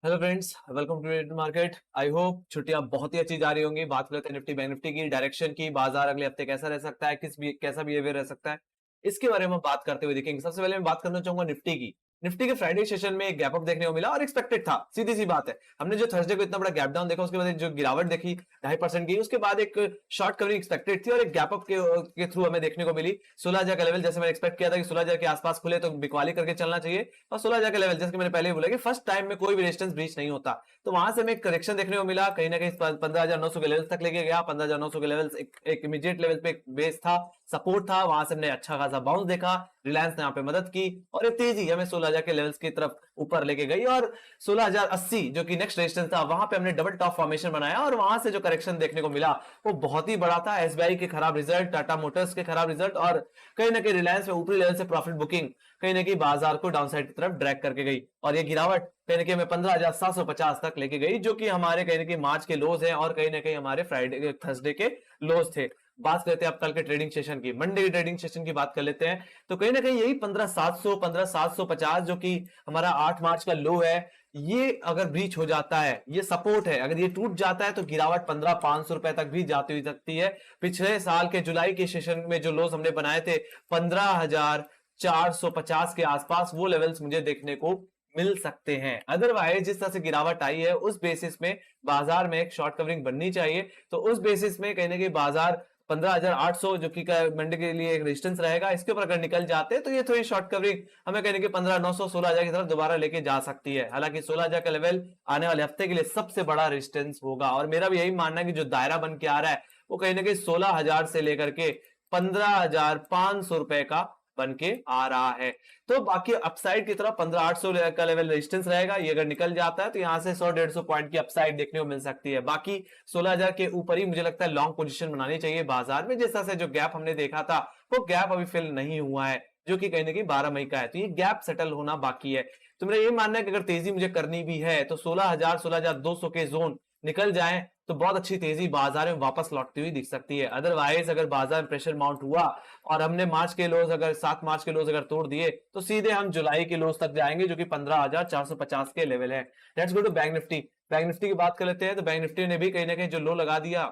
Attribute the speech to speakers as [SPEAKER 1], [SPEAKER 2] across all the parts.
[SPEAKER 1] Hello friends, welcome to trade market. I hope छुट्टियां बहुत ही अच्छी जा रही होंगी। बात करते हैं निफ्टी बैंक निफ्टी की डायरेक्शन की। बाजार अगले हफ्ते कैसा रह सकता है, कैसा बिहेवियर रह सकता है, इसके बारे में हम बात करते हुए देखेंगे। सबसे पहले मैं बात करना चाहूंगा निफ्टी की। निफ्टी के फ्राइडे सेशन में एक गैप अप देखने को मिला और एक्सपेक्टेड था, सीधी सी बात है। हमने जो थर्सडे को इतना बड़ा गैप डाउन देखा, उसके बाद जो गिरावट देखी 2.5% की, उसके बाद एक शॉर्ट कवरिंग एक्सपेक्टेड थी और एक गैप अप के थ्रू हमें देखने को मिली 16,000 का लेवल। जैसे मैंने एक्सपेक्ट किया था कि 16,000 के आसपास खुले तो बिकवाली करके चलना चाहिए, और 16,000 का लेवल, जैसे कि मैंने पहले ही बोला कि फर्स्ट टाइम में कोई भी रेजिस्टेंस ब्रीच नहीं होता, तो वहां से हमें करेक्शन देखने को मिला। कहीं ना कहीं 15,900 के लेवल तक लेके गया। 15,900 के लेवल एक इमीडिएट लेवल पे बेस था, सपोर्ट था, वहां से हमने अच्छा खासा बाउंस देखा। रिलायंस ने यहाँ पे मदद की और ये तेजी हमें 16,000 के लेवल्स की तरफ ऊपर लेके गई, और 16,080 जो कि नेक्स्ट रेजिस्टेंस था, वहां पे हमने डबल टॉप फॉर्मेशन बनाया और वहां से जो करेक्शन देखने को मिला वो बहुत ही बड़ा था। एसबीआई के खराब रिजल्ट, टाटा मोटर्स के खराब रिजल्ट और कहीं ना कहीं रिलायंस में ऊपरी लेवल से प्रॉफिट बुकिंग कहीं ना कहीं बाजार को डाउनसाइड की तरफ ड्रैग करके गई, और ये गिरावट कहीं ना कहीं हमें 15,750 तक लेके गई, जो कि हमारे कहीं ना कहीं मार्च के लोज हैं और कहीं ना कहीं हमारे फ्राइडे थर्सडे के लोज थे। बात करते हैं अब कल के ट्रेडिंग सेशन की, मंडे के ट्रेडिंग सेशन की बात कर लेते हैं। तो कहीं ना कहीं यही 15,700 15,750 जो कि हमारा 8 मार्च का लो है, ये अगर ब्रीच हो जाता है, ये सपोर्ट है, अगर ये टूट जाता है तो गिरावट 15,500 रुपए तक भी जाती हुई सकती है। पिछले साल के जुलाई के सेशन में जो लोज हमने बनाए थे 15,450 के आसपास, वो लेवल्स मुझे देखने को मिल सकते हैं। अदरवाइज जिस तरह से गिरावट आई है उस बेसिस में बाजार में एक शॉर्ट कवरिंग बननी चाहिए। तो उस बेसिस में कहीं ना कहीं बाजार 15,800 जो कि मंडे के लिए एक रेजिस्टेंस रहेगा, इसके ऊपर अगर निकल जाते हैं तो ये थोड़ी शॉर्ट कवरिंग हमें कहने के 15,900 16,000 की तरफ दोबारा लेके जा सकती है। हालांकि 16,000 का लेवल आने वाले हफ्ते के लिए सबसे बड़ा रेजिस्टेंस होगा, और मेरा भी यही मानना है कि जो दायरा बन के आ रहा है वो कहीं ना कहीं 16,000 से लेकर के 15,500 रुपए का बन के आ रहा है। तो बाकी अपसाइड की तरफ 15,800 का लेवल रेजिस्टेंस रहेगा, ये अगर निकल जाता है तो यहां से 100-150 पॉइंट की अपसाइड देखने को मिल सकती है। बाकी 16,000 के ऊपर ही मुझे लगता है लॉन्ग पोजीशन बनानी चाहिए बाजार में। जिस तरह से जो गैप हमने देखा था वो गैप अभी फिल नहीं हुआ है, जो कि कहीं ना कहीं 12 मई का है, तो ये गैप सेटल होना बाकी है। तो मेरा ये मानना है कि अगर तेजी मुझे करनी भी है तो 16,000 16,200 के जोन निकल जाए तो बहुत अच्छी तेजी बाजार में वापस लौटती हुई दिख सकती है। अदरवाइज अगर बाजार में प्रेशर माउंट हुआ और हमने मार्च के लोज अगर 7 मार्च के लोज अगर तोड़ दिए तो सीधे हम जुलाई के लोज तक जाएंगे, जो कि 15,450 के लेवल है। Let's go to Bank Nifty. Bank Nifty की बात कर लेते हैं। तो बैंक निफ्टी ने भी कहीं ना कहीं जो लो लगा दिया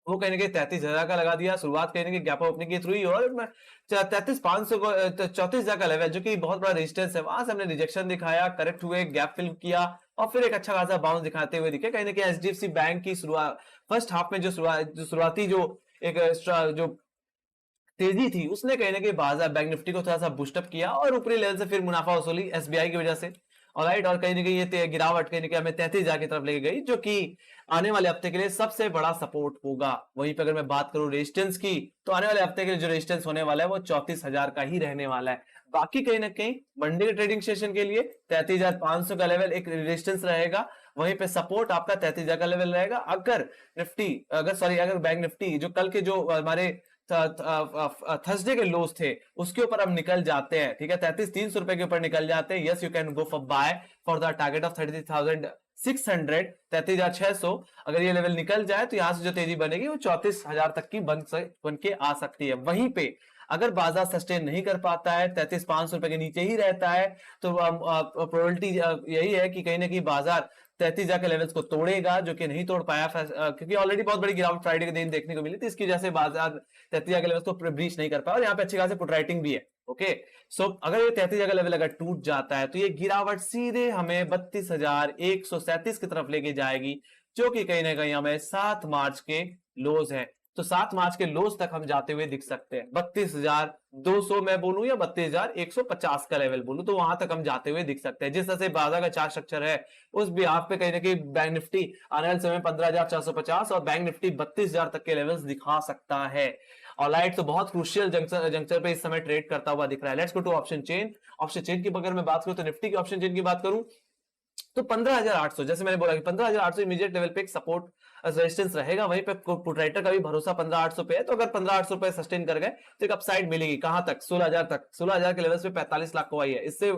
[SPEAKER 1] वो कहीं ना कहीं 33,000 का लगा दिया। शुरुआत कहीं ना कहीं गैप ओपनिंग की थ्रू ही, और 33,500 को 34,000 का लेवल जो कि बहुत बड़ा रेजिस्टेंस है, वहां से हमने रिजेक्शन दिखाया, करेक्ट हुए, गैप फिल किया और फिर एक अच्छा खासा बाउंस दिखाते हुए दिखे। कहीं ना कहीं एचडीएफसी बैंक की शुरुआत फर्स्ट हाफ में जो शुरुआती जो एक जो तेजी थी उसने कहीं ना कहीं बाजार बैंक निफ्टी को थोड़ा सा बूस्टअप किया और ऊपरी लेवल से फिर मुनाफा वसूली एसबीआई की वजह से। ऑलराइट, और कहीं ना कहीं ये गिरावट कहीं ना कहीं हमें 33,000 की तरफ लेके गई, जो कि आने वाले हफ्ते के लिए सबसे बड़ा सपोर्ट होगा। वहीं पे अगर मैं बात करूं रेजिस्टेंस की, तो आने वाले हफ्ते के लिए जो रेजिस्टेंस होने वाला है वो 34,000 का ही रहने वाला है। बाकी कहीं ना कहीं मंडे के ट्रेडिंग सेशन के लिए 33,500 का लेवल एक रेजिस्टेंस रहेगा। वहीं पे सपोर्ट आपका 33,000 का लेवल रहेगा। अगर बैंक निफ्टी जो कल के जो हमारे थर्सडे के लोस थे उसके ऊपर हम निकल जाते हैं, ठीक है, 33,300 रुपए के ऊपर निकल जाते हैं, yes you can go for buy for the target of 33,600, 33,600। अगर ये लेवल निकल जाए तो यहां से जो तेजी बनेगी वो 34,000 तक की बन के आ सकती है। वहीं पे अगर बाजार सस्टेन नहीं कर पाता है, 33,500 रुपए के नीचे ही रहता है, तो प्रोबेबिलिटी यही है कि कहीं ना कहीं बाजार 33,000 के लेवल्स को तोड़ेगा, जो कि नहीं तोड़ पाया क्योंकि ऑलरेडी बहुत बड़ी गिरावट फ्राइडे के दिन देखने को मिली थी। इसकी वजह से बाजार 33,000 के लेवल्स को ब्रीच नहीं कर पाया, और यहाँ पे अच्छी खासी पुट राइटिंग भी है। ओके, सो अगर ये 33,000 का लेवल अगर टूट जाता है तो ये गिरावट सीधे हमें 32,137 की तरफ लेके जाएगी, जो कि कहीं ना कहीं हमें 7 मार्च के लोज है। तो 7 मार्च के लोज तक हम जाते हुए दिख सकते हैं। 32,200 मैं बोलूं या 32,150 का लेवल बोलूं, तो वहां तक हम जाते हुए दिख सकते हैं। जिस तरह से बाजार का चार्ट स्ट्रक्चर है उस बिहाफ पे कहीं ना कहीं बैंक निफ्टी आने वाले समय 15,450 और बैंक निफ्टी 32,000 तक के लेवल्स दिखा सकता है। ऑलराइट, तो बहुत क्रूशियल जंक्चर पे इस समय ट्रेड करता हुआ दिख रहा है। Let's go to option chain. Option chain की अगर मैं बात करूं तो निफ्टी की ऑप्शन चेन की बात करूं तो 15,800, जैसे मैंने बोला कि 15,800 इमीडिएट लेवल पे एक सपोर्ट रेजिस्टेंस रहेगा। वहीं पे पुट राइटर का भी भरोसा 15,800 पे है, तो अगर 15,800 पे सस्टेन कर गए तो एक अपसाइड मिलेगी कहां तक, 16,000 तक। 16,000 के लेवल पे 45 लाख को आई है। इससे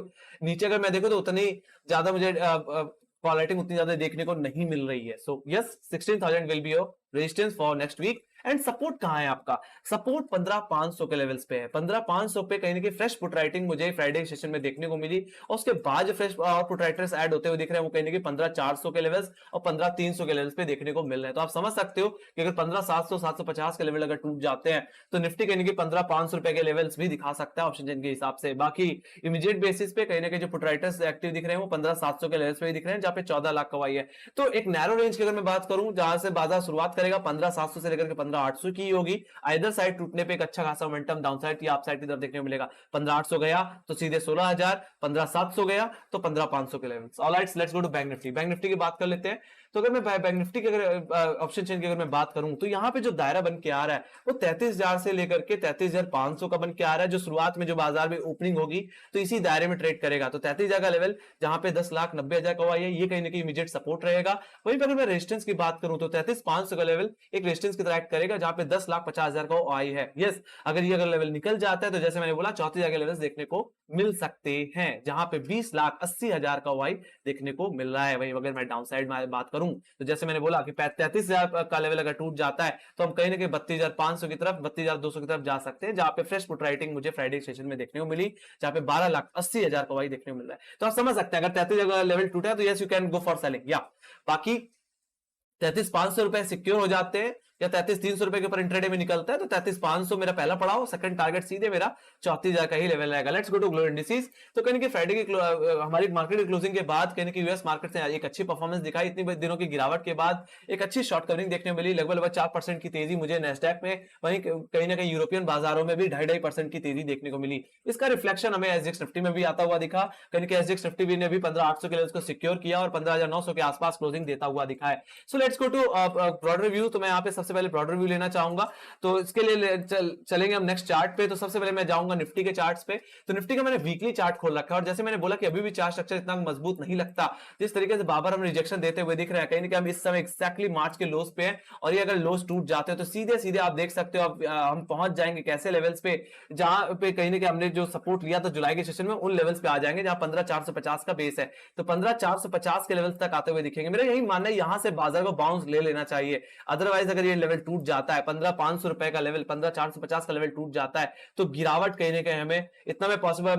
[SPEAKER 1] नीचे अगर मैं देखूं तो उतनी ज्यादा मुझे क्वालिटी उतनी ज्यादा देखने को नहीं मिल रही है। So yes, 16,000 will be your resistance for next week and support कहां है आपका, सपोर्ट 15,500 के लेवल्स पे है। 15,500 पे कहीं ना कहीं फ्रेश पुट राइटिंग मुझे फ्राइडे सेशन में देखने को मिली, और उसके बाद जो फ्रेश और पुट राइटर्स ऐड होते हुए दिख रहे हैं वो कहीं ना कहीं 15,400 के लेवल्स और 15,300 के लेवल्स पे देखने को मिल रहे हैं। तो आप समझ सकते हो कि अगर 15,700 750 के लेवल अगर टूट जाते हैं तो निफ्टी कहीं ना कहीं 15,500 रुपए के लेवल्स भी दिखा सकता है ऑप्शन चेन के हिसाब से। बाकी इमीडिएट बेसिस पे कहीं ना कहीं जो पुट राइटर्स एक्टिव दिख रहे हैं वो 15,700 के लेवल्स पे दिख रहे हैं, जहां पे 14 लाख कमाई है। तो एक नैरो रेंज की अगर मैं बात करूं जहां से बाजार शुरुआत करेगा 15,700 से लेकर के 15,800 की होगी। आइदर साइड टूटने पे एक अच्छा खासा मोमेंटम डाउन साइड या अप साइड की तरफ देखने को मिलेगा। 15,800 गया तो सीधे 16,000, 15,700 गया तो 15,500 के levels. Alright, let's go to Bank Nifty. Bank Nifty की बात कर लेते हैं। तो अगर मैं बैंक निफ्टी की अगर ऑप्शन चेन की अगर मैं बात करूं तो यहां पे जो दायरा बन के आ रहा है वो 33,000 से लेकर के 33,500 का बन के आ रहा है, जो शुरुआत में जो बाजार में ओपनिंग होगी तो इसी दायरे में ट्रेड करेगा। तो 33,000 का लेवल जहां पे 10,90,000 का हुआ है, ये कहीं ना कहीं इमीडिएट सपोर्ट रहेगा। वहीं पर अगर मैं रेजिस्टेंस की बात करूं तो 33,500 का लेवल एक रेजिस्टेंस की तरह एक्ट करेगा, जहां पे 10,50,000 का आई है। यस, अगर ये अगर लेवल निकल जाता है तो जैसे मैंने बोला 34,000 के लेवल्स देखने को मिल सकते हैं, जहां पे 20,80,000 का वाई देखने को मिल रहा है। वहीं अगर मैं डाउन साइड में बात करूं तो जैसे मैंने बोला कि 33,000 का लेवल अगर टूट जाता है तो हम कहीं ना कहीं 32,500 की तरफ 32,200 की तरफ जा सकते हैं, जहां पे फ्रेश पुट राइटिंग मुझे फ्राइडे सेशन में देखने को मिली, जहां पे 12,80,000 का वाई देखने को मिल रहा है। तो आप समझ सकते हैं अगर 33,000 का लेवल टूटा है तो yes you can go for selling. या बाकी 33,500 रुपए सिक्योर हो जाते हैं या 33,300 रुपए के ऊपर इंट्राडे में निकलता है तो 33,500 मेरा पहला पड़ाव, सेकंड टारगेट सीधे मेरा 34,000 का ही लेवल रहेगा। Let's go to global indices. तो कहीं कि फ्राइडे की हमारी मार्केट की क्लोजिंग के बाद कहीं कि यूएस मार्केट ने एक अच्छी परफॉर्मेंस दिखाई। इतनी दिनों की गिरावट के बाद एक अच्छी शॉर्ट कवरिंग देखने को मिली, लगभग 4% की तेजी मुझे नेस्डैक में, वहीं कहीं ना कहीं यूरोपियन बाजारों में भी 2.5% की तेजी देखने को मिली। इसका रिफ्लेक्शन हमें एसजीएक्स निफ्टी में भी आता हुआ दिखा। कहीं कि एसजीएक्स निफ्टी ने भी 15,800 के लेवल को सिक्योर किया और 15,900 के आसपास क्लोजिंग देता हुआ दिखा है। So let's go to broader review. तो मैं यहाँ पे सबसे पहले ब्रॉडर रिव्यू लेना चाहूंगा, तो इसके लिए चलेंगे हम नेक्स्ट चार्ट पे। तो सबसे पहले मैं जाऊंगा निफ्टी के चार्ट्स पे। तो निफ्टी का मैंने वीकली चार्ट खोल रखा है और जैसे मैंने बोला कि अभी भी चार्ट स्ट्रक्चर इतना मजबूत नहीं लगता। जिस तरीके से बाबर हम रिजेक्शन देते हुए दिख रहे हैं, कहीं ना कहीं हम इस समय एक्जैक्टली मार्च के लोस पे हैं, और ये अगर लोस टूट जाते हैं तो सीधे सीधे आप देख सकते हो हम पहुंच जाएंगे कैसे लेवल्स पे, जहां पे कहीं ना कहीं हमने जो सपोर्ट लिया था जुलाई के सेशन में उन लेवल्स पे आ जाएंगे जहां 15,450 का बेस है। तो 15,450 के लेवल्स तक आते हुए दिखेंगे। मेरा यही मानना है यहां से बाजार को बाउंस ले लेना चाहिए। अदरवाइज अगर ये लेवल टूट जाता है 15,500 रुपए का लेवल, 15,450 का लेवल टूट जाता है तो गिरावट कहीं ना कहीं हमें इतना मैं पॉसिबल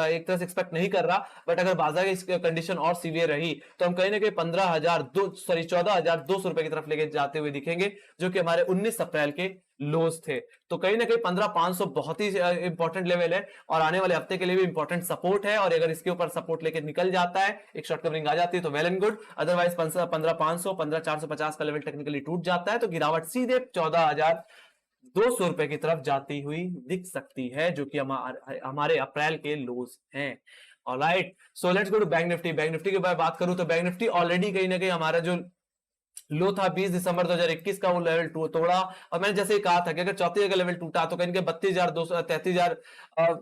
[SPEAKER 1] एक तरह से एक्सपेक्ट नहीं कर रहा। बट अगर बाजार की कंडीशन और सीवियर रही तो हम कहीं ना कहीं 14,200 रुपए की तरफ लेके जाते हुए दिखेंगे, जो कि हमारे 19 अप्रैल के लोस थे। तो कहीं ना कहीं 15,500 बहुत ही इंपॉर्टेंट लेवल है और आने वाले हफ्ते के लिए भी इंपॉर्टेंट सपोर्ट है। और अगर इसके ऊपर सपोर्ट लेके निकल जाता है, एक शॉर्ट कवरिंग आ जाती है तो वेल एंड गुड। अदरवाइज 15,500 15,450 का लेवल टेक्निकली टूट जाता है तो गिरावट सीधे 14,200 रुपए की तरफ जाती हुई दिख सकती है, जो कि हमारे अप्रैल के लोस हैं। Alright, so let's go to Bank Nifty. Bank Nifty के बारे में बात करूं तो बैंक निफ्टी ऑलरेडी कहीं ना कहीं हमारा जो लो था 20 दिसंबर 2021 का वो लेवल तोड़ा। और मैंने जैसे ही कहा था कि अगर 34,000 का लेवल टूटा तो कहीं 32,200 33,000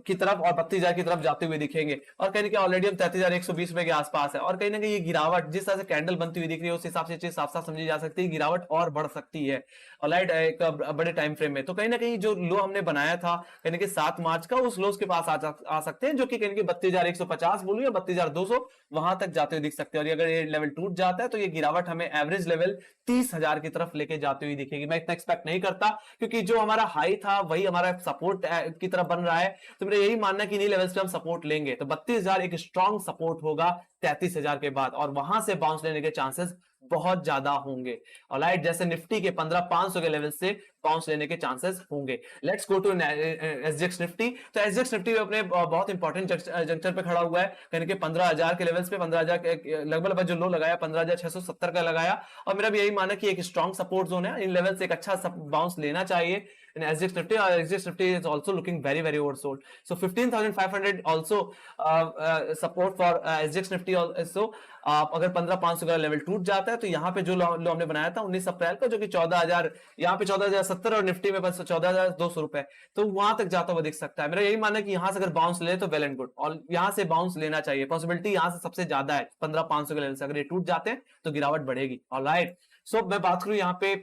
[SPEAKER 1] की तरफ और 32,000 की तरफ जाते हुए दिखेंगे। और कहीं कि ऑलरेडी हम 33,120 रुपए के आसपास है। और कहीं ना कहीं ये गिरावट जिस तरह से कैंडल बनती हुई दिख रही है उस हिसाब से चीज साफ साफ समझी जा सकती है, गिरावट और बढ़ सकती है ऑलराइट एक बड़े टाइम फ्रेम में। तो कहीं ना कहीं जो लो हमने बनाया था कहीं ना कहीं 7 मार्च का, उस लोस के पास आ सकते हैं, जो कि कहीं 32,150 बोलूं या 32,200 वहां तक जाते हुए दिख सकते हैं। और अगर ये लेवल टूट जाता है तो ये गिरावट हमें एवरेज लेवल 30,000 की तरफ लेके जाती हुई दिखेगी। मैं इतना एक्सपेक्ट नहीं करता क्योंकि जो हमारा हाई था वही हमारा सपोर्ट की तरफ बन रहा है। तो मेरा यही मानना है कि इन्हीं लेवल्स पे हम सपोर्ट लेंगे। तो 32,000 एक स्ट्रॉन्ग सपोर्ट होगा 33,000 के बाद, और वहां से बाउंस लेने के चांसेस बहुत ज्यादा होंगे। ऑलराइट, जैसे निफ्टी के 15,500 के लेवल से बाउंस लेने के चांसेस होंगे। Let's go to SGX Nifty. तो एसजीएक्स निफ्टी अपने बहुत इंपॉर्टेंट जंक्शन पे खड़ा हुआ है, यानी कि 15,000 के लेवल्स पे 15,000 लगभग जो लो लगाया 15,670 का लगाया। और मेरा भी यही मानना कि एक स्ट्रॉन्ग सपोर्ट जोन है, इन लेवल से एक अच्छा बाउंस लेना चाहिए in SGX Nifty. SGX Nifty is also looking very very oversold. So 15,500 also support for SGX Nifty also. अगर 15,500 का लेवल टूट जाता है तो यहाँ पे जो लो हमने बनाया था 19 अप्रैल को, जो कि 14,000, यहाँ पे 14,070 और निफ्टी में बस 14,200 रुपए, तो वहां तक जाता हुआ दिख सकता है। मेरा यही मानना है कि यहाँ से अगर बाउंस ले तो वेल एंड गुड, और यहाँ से बाउंस लेना चाहिए। पॉसिबिलिटी यहाँ से सबसे ज्यादा है 15,500 के लेवल से, अगर ये टूट जाते हैं तो गिरावट बढ़ेगी। ऑलराइट, सो मैं बात करूं यहाँ पे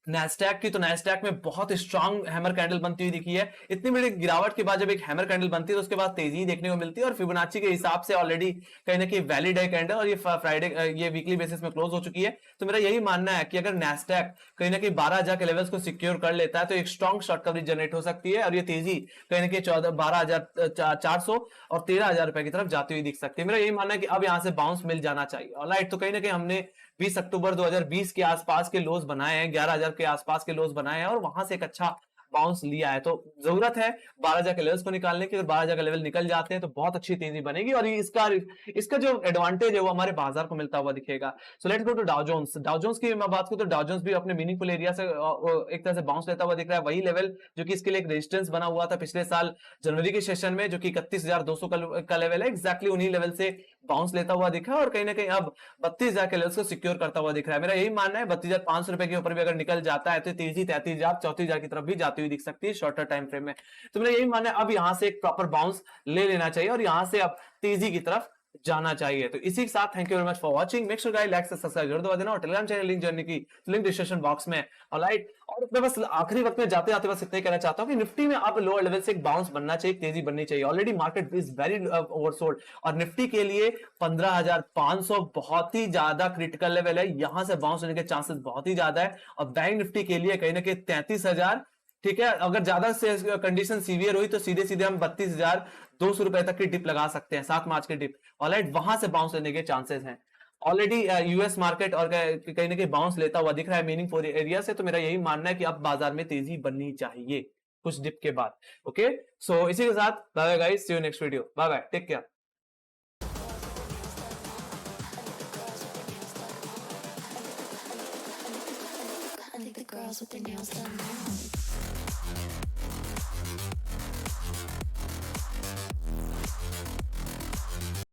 [SPEAKER 1] नैस्डैक की, तो नैस्डैक में बहुत स्ट्रांग हैमर कैंडल बनती हुई दिखी है। इतनी बड़ी गिरावट के बाद जब एक हैमर कैंडल बनती है तो उसके बाद तेजी देखने को मिलती है और फिबोनाची के हिसाब से ऑलरेडी कहीं ना कहीं वैलिड है कैंडल और ये फ्राइडे ये वीकली बेसिस में क्लोज हो चुकी है। तो मेरा यही मानना है कि अगर नैस्डैक कहीं ना कहीं 12,000 के लेवल्स को सिक्योर कर लेता है तो एक स्ट्रांग शॉर्ट कवरेज जनरेट हो सकती है और ये तेजी कहीं ना कहीं 12,400 और 13,000 रुपए की तरफ जाती हुई दिख सकती है। मेरा यही मानना है कि अब यहाँ से बाउंस मिल जाना चाहिए। ऑलराइट, तो कहीं ना कहीं हमने 20 अक्टूबर 2020 के आसपास के लोज बनाए हैं, 11,000 के आसपास के लोज बनाए हैं और वहां से एक अच्छा बाउंस लिया है। तो जरूरत है 12,000 के लेवल्स को निकालने की। अगर 12,000 का लेवल निकल जाते हैं तो बहुत अच्छी तेजी बनेगी और ये इसका जो एडवांटेज है वो हमारे बाजार को मिलता हुआ दिखेगा। So let's go to Dow Jones. Dow Jones की मैं बात करूं तो डाउ जोन्स भी अपने मीनिंगफुल एरिया से एक तरह से बाउंस लेता हुआ दिख रहा है। वही लेवल जो कि इसके लिए एक रेजिस्टेंस बना हुआ था पिछले साल जनवरी के सेशन में, जो कि 31,200 का लेवल है, एक्जैक्टली उन्हीं लेवल से बाउंस लेता हुआ दिखा और कहीं ना कहीं अब 32,000 के लेवल्स को सिक्योर करता हुआ दिख रहा है। मेरा यही मानना है 32,500 रुपए के ऊपर भी अगर निकल जाता है तो तेजी 33,000 34,000 की तरफ भी जाती हुई दिख सकती है शॉर्टर टाइम फ्रेम में। तो मेरा यही मानना है अब यहां से एक प्रॉपर बाउंस ले लेना चाहिए और यहां से अब तेजी की तरफ जाना चाहिए। तो इसी के साथ thank you very much for watching. Make sure guys like subscribe जरूर दबा देना और टेलीग्राम चैनल लिंक ज्वाइन की लिंक डिस्क्रिप्शन बॉक्स में। ऑलराइट, और मैं बस आखिरी वक्त में जाते जाते बस इतना ही कहना चाहता हूं कि निफ्टी में आप लोअर लेवल से एक बाउंस बनना चाहिए, तेजी बननी चाहिए। Already market is very oversold और निफ्टी के लिए 15,500 बहुत ही ज्यादा क्रिटिकल लेवल है। यहां से बाउंस होने के चांसेस बहुत ही ज्यादा है और बैंक निफ्टी के लिए कहीं ना कहीं 33,000, ठीक है, अगर ज्यादा से कंडीशन सीवियर हुई तो सीधे सीधे हम 32,200 रुपए तक की डिप लगा सकते हैं, 7 मार्च की डिप। ऑलराइट, वहां से बाउंस लेने के चांसेस हैं। ऑलरेडी यूएस मार्केट और कहीं ना कहीं बाउंस लेता हुआ दिख रहा है मीनिंगफुल एरिया से। तो मेरा यही मानना है कि अब बाजार में तेजी बननी चाहिए कुछ डिप के बाद। ओके, सो इसी के साथ bye bye guys, see you next video, bye bye, take care.
[SPEAKER 2] I think the girls with their nails done now.